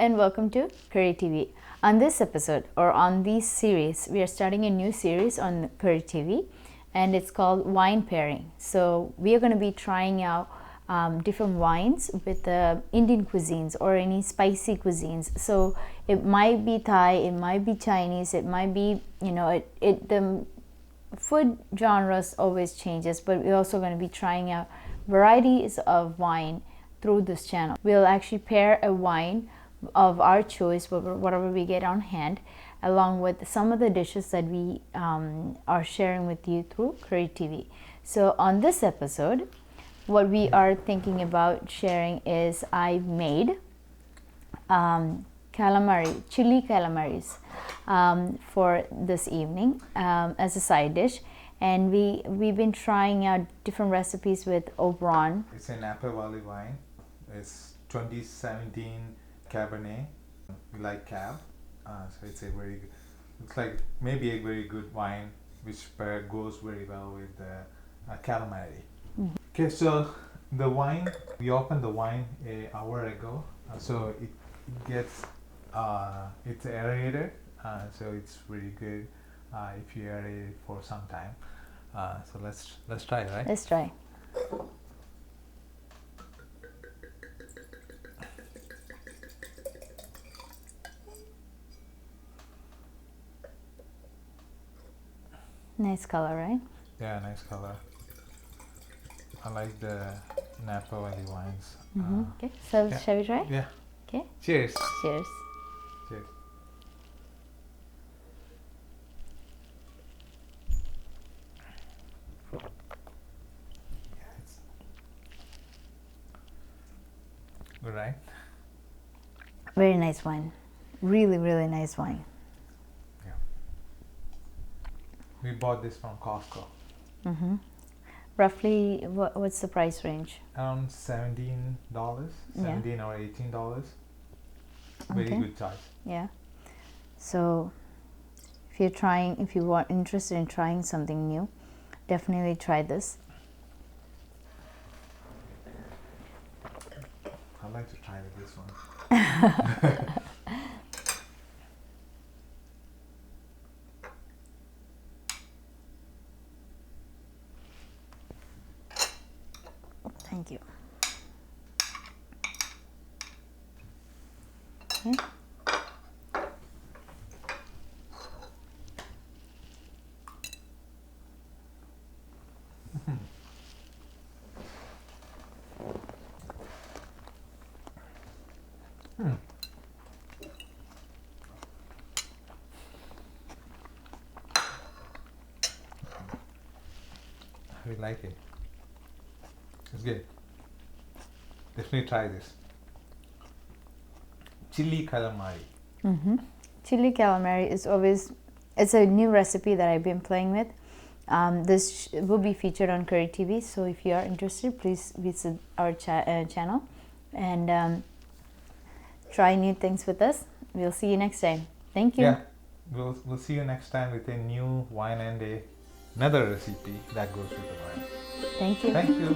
and welcome to Curry TV. On this episode, or on this series, we are starting a new series on Curry TV, and it's called Wine Pairing. So we are going to be trying out different wines with the Indian cuisines or any spicy cuisines. So it might be Thai, it might be Chinese, it might be, the food genres always changes, but we're also going to be trying out varieties of wine through this channel. We'll actually pair a wine of our choice, whatever we get on hand, along with some of the dishes that we are sharing with you through Curry TV. So on this episode, what we are thinking about sharing is I've made chili calamaris for this evening as a side dish. And we've been trying out different recipes with Oberon. It's an Napa Valley wine. It's 2017 Cabernet. We like Cab, so it's a very good. It's like maybe a very good wine, which goes very well with the calamari. Mm-hmm. Okay, so the wine, we opened the wine an hour ago, so it gets it's aerated, so it's very good if you aerate it for some time. So let's try, right? Let's try. Nice color, right? Yeah, nice color. I like the Napa Valley wines. Mm-hmm. Okay, so yeah. Shall we try? Yeah. Okay. Cheers. Cheers. Cheers. Yeah, it's good, right? Very nice wine. Really, really nice wine. Yeah. We bought this from Costco. Mm-hmm. Roughly, what's the price range? Around $17, $17 or $18. Very good choice. Yeah. So, if you are interested in trying something new, definitely try this. I'd like to try this one. Thank you. Okay. I like it. It's good. Definitely try this. Chilli Calamari. Mm-hmm. Chili Calamari is it's a new recipe that I've been playing with. This will be featured on Curry TV, so if you are interested, please visit our channel and try new things with us. We'll see you next time. Thank you. Yeah, we'll see you next time with a new wine and another recipe that goes with the wine. Thank you. Thank you.